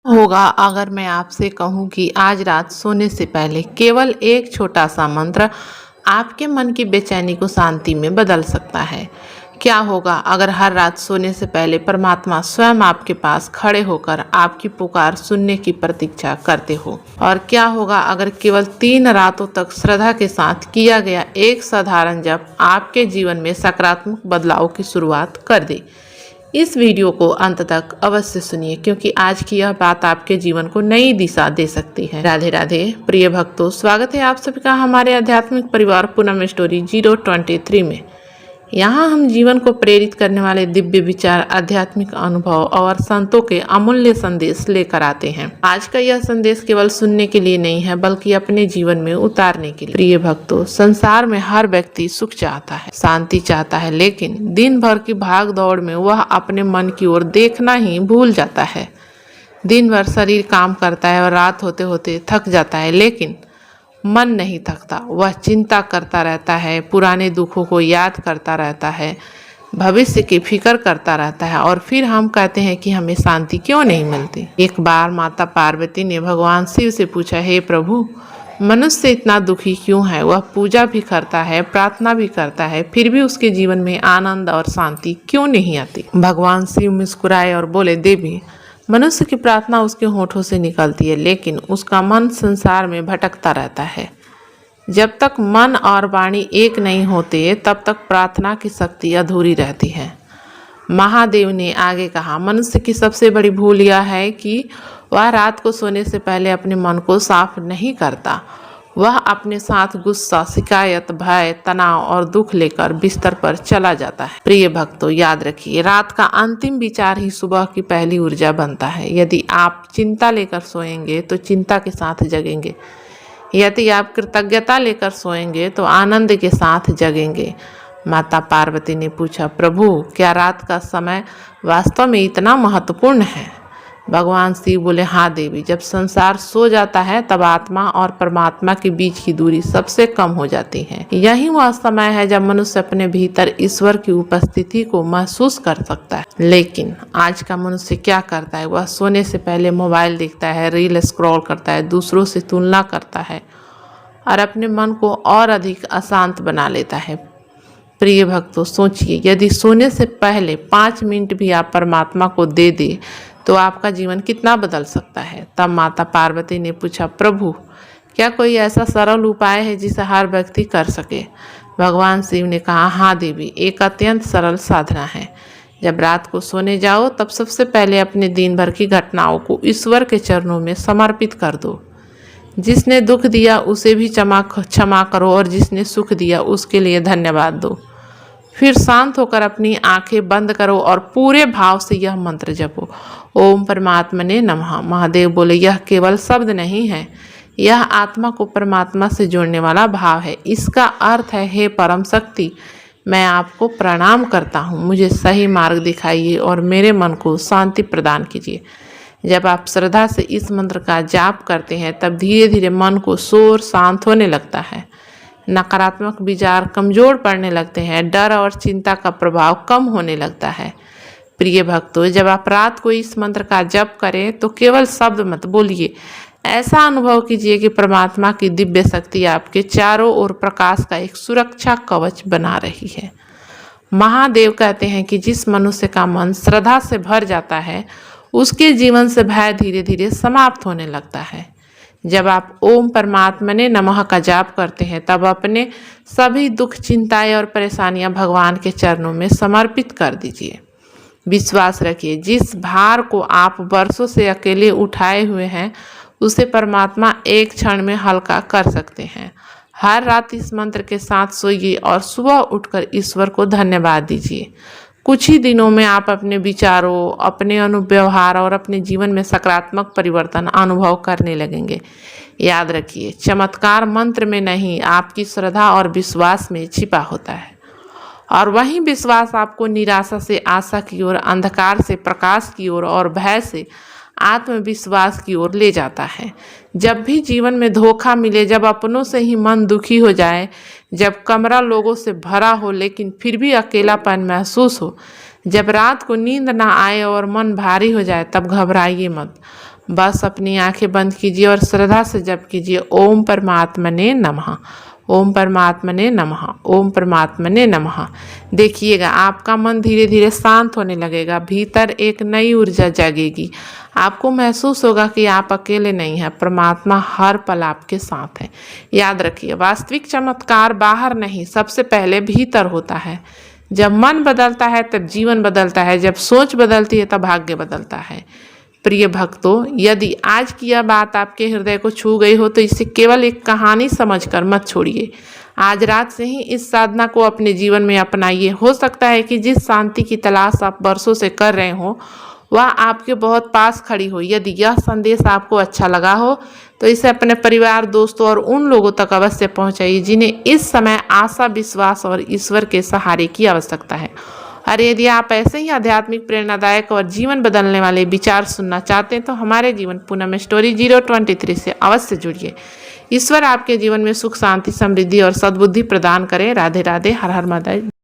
होगा अगर मैं आपसे कहूँ कि आज रात सोने से पहले केवल एक छोटा सा मंत्र आपके मन की बेचैनी को शांति में बदल सकता है। क्या होगा अगर हर रात सोने से पहले परमात्मा स्वयं आपके पास खड़े होकर आपकी पुकार सुनने की प्रतीक्षा करते हो? और क्या होगा अगर केवल 3 रातों तक श्रद्धा के साथ किया गया एक साधारण जप आपके जीवन में सकारात्मक बदलाव की शुरुआत कर दे? इस वीडियो को अंत तक अवश्य सुनिए, क्योंकि आज की यह बात आपके जीवन को नई दिशा दे सकती है। राधे राधे प्रिय भक्तों, स्वागत है आप सभी का हमारे आध्यात्मिक परिवार पूनम स्टोरी 023 में। यहाँ हम जीवन को प्रेरित करने वाले दिव्य विचार, आध्यात्मिक अनुभव और संतों के अमूल्य संदेश लेकर आते हैं। आज का यह संदेश केवल सुनने के लिए नहीं है, बल्कि अपने जीवन में उतारने के लिए। प्रिय भक्तों, संसार में हर व्यक्ति सुख चाहता है, शांति चाहता है, लेकिन दिन भर की भाग दौड़ में वह अपने मन की ओर देखना ही भूल जाता है। दिन भर शरीर काम करता है और रात होते होते थक जाता है, लेकिन मन नहीं थकता। वह चिंता करता रहता है, पुराने दुखों को याद करता रहता है, भविष्य की फिक्र करता रहता है, और फिर हम कहते हैं कि हमें शांति क्यों नहीं मिलती। एक बार माता पार्वती ने भगवान शिव से पूछा, हे प्रभु, मनुष्य इतना दुखी क्यों है? वह पूजा भी करता है, प्रार्थना भी करता है, फिर भी उसके जीवन में आनंद और शांति क्यों नहीं आती? भगवान शिव मुस्कुराए और बोले, देवी, मनुष्य की प्रार्थना उसके होठों से निकलती है, लेकिन उसका मन संसार में भटकता रहता है। जब तक मन और वाणी एक नहीं होते, तब तक प्रार्थना की शक्ति अधूरी रहती है। महादेव ने आगे कहा, मनुष्य की सबसे बड़ी भूल यह है कि वह रात को सोने से पहले अपने मन को साफ नहीं करता। वह अपने साथ गुस्सा, शिकायत, भय, तनाव और दुख लेकर बिस्तर पर चला जाता है। प्रिय भक्तों, याद रखिए, रात का अंतिम विचार ही सुबह की पहली ऊर्जा बनता है। यदि आप चिंता लेकर सोएंगे तो चिंता के साथ जगेंगे। यदि आप कृतज्ञता लेकर सोएंगे तो आनंद के साथ जगेंगे। माता पार्वती ने पूछा, प्रभु, क्या रात का समय वास्तव में इतना महत्वपूर्ण है? भगवान शिव बोले, हाँ देवी, जब संसार सो जाता है तब आत्मा और परमात्मा के बीच की दूरी सबसे कम हो जाती है। यही वह समय है जब मनुष्य अपने भीतर ईश्वर की उपस्थिति को महसूस कर सकता है। लेकिन आज का मनुष्य क्या करता है? वह सोने से पहले मोबाइल देखता है, रील स्क्रॉल करता है, दूसरों से तुलना करता है और अपने मन को और अधिक अशांत बना लेता है। प्रिय भक्तों, सोचिए, यदि सोने से पहले 5 मिनट भी आप परमात्मा को दे दे तो आपका जीवन कितना बदल सकता है। तब माता पार्वती ने पूछा, प्रभु, क्या कोई ऐसा सरल उपाय है जिसे हर व्यक्ति कर सके? भगवान शिव ने कहा, हाँ देवी, एक अत्यंत सरल साधना है। जब रात को सोने जाओ तब सबसे पहले अपने दिन भर की घटनाओं को ईश्वर के चरणों में समर्पित कर दो। जिसने दुख दिया उसे भी क्षमा करो, और जिसने सुख दिया उसके लिए धन्यवाद दो। फिर शांत होकर अपनी आंखें बंद करो और पूरे भाव से यह मंत्र जपो, ओम परमात्मने नमः। महादेव बोले, यह केवल शब्द नहीं है, यह आत्मा को परमात्मा से जोड़ने वाला भाव है। इसका अर्थ है, हे परम शक्ति, मैं आपको प्रणाम करता हूँ, मुझे सही मार्ग दिखाइए और मेरे मन को शांति प्रदान कीजिए। जब आप श्रद्धा से इस मंत्र का जाप करते हैं तब धीरे धीरे मन को शोर शांत होने लगता है, नकारात्मक विचार कमजोर पड़ने लगते हैं, डर और चिंता का प्रभाव कम होने लगता है। प्रिय भक्तों, जब आप रात को इस मंत्र का जप करें तो केवल शब्द मत बोलिए, ऐसा अनुभव कीजिए कि परमात्मा की दिव्य शक्ति आपके चारों ओर प्रकाश का एक सुरक्षा कवच बना रही है। महादेव कहते हैं कि जिस मनुष्य का मन श्रद्धा से भर जाता है उसके जीवन से भय धीरे धीरे समाप्त होने लगता है। जब आप ओम परमात्मने नमः का जाप करते हैं तब अपने सभी दुख, चिंताएं और परेशानियां भगवान के चरणों में समर्पित कर दीजिए। विश्वास रखिए, जिस भार को आप वर्षों से अकेले उठाए हुए हैं उसे परमात्मा एक क्षण में हल्का कर सकते हैं। हर रात इस मंत्र के साथ सोइए और सुबह उठकर ईश्वर को धन्यवाद दीजिए। कुछ ही दिनों में आप अपने विचारों, अपने अनुव्यवहार और अपने जीवन में सकारात्मक परिवर्तन अनुभव करने लगेंगे। याद रखिए, चमत्कार मंत्र में नहीं, आपकी श्रद्धा और विश्वास में छिपा होता है, और वही विश्वास आपको निराशा से आशा की ओर, अंधकार से प्रकाश की ओर और भय से आत्मविश्वास की ओर ले जाता है। जब भी जीवन में धोखा मिले, जब अपनों से ही मन दुखी हो जाए, जब कमरा लोगों से भरा हो लेकिन फिर भी अकेलापन महसूस हो, जब रात को नींद ना आए और मन भारी हो जाए, तब घबराइए मत। बस अपनी आंखें बंद कीजिए और श्रद्धा से जप कीजिए ओम परमात्मने नमः, ओम परमात्मने नमः, ओम परमात्मने नमः। देखिएगा आपका मन धीरे धीरे शांत होने लगेगा, भीतर एक नई ऊर्जा जागेगी। आपको महसूस होगा कि आप अकेले नहीं हैं, परमात्मा हर पल आपके साथ है। याद रखिए, वास्तविक चमत्कार बाहर नहीं, सबसे पहले भीतर होता है। जब मन बदलता है तब जीवन बदलता है, जब सोच बदलती है तब भाग्य बदलता है। प्रिय भक्तों, यदि आज की यह बात आपके हृदय को छू गई हो तो इसे केवल एक कहानी समझकर मत छोड़िए। आज रात से ही इस साधना को अपने जीवन में अपनाइए। हो सकता है कि जिस शांति की तलाश आप वर्षों से कर रहे हो वह आपके बहुत पास खड़ी हो। यदि यह संदेश आपको अच्छा लगा हो तो इसे अपने परिवार, दोस्तों और उन लोगों तक अवश्य पहुंचाइए जिन्हें इस समय आशा, विश्वास और ईश्वर के सहारे की आवश्यकता है। और यदि आप ऐसे ही आध्यात्मिक, प्रेरणादायक और जीवन बदलने वाले विचार सुनना चाहते हैं तो हमारे जीवन पूनम स्टोरी 023 से अवश्य जुड़िए। ईश्वर आपके जीवन में सुख, शांति, समृद्धि और सद्बुद्धि प्रदान करें। राधे राधे, हर हर महादेव।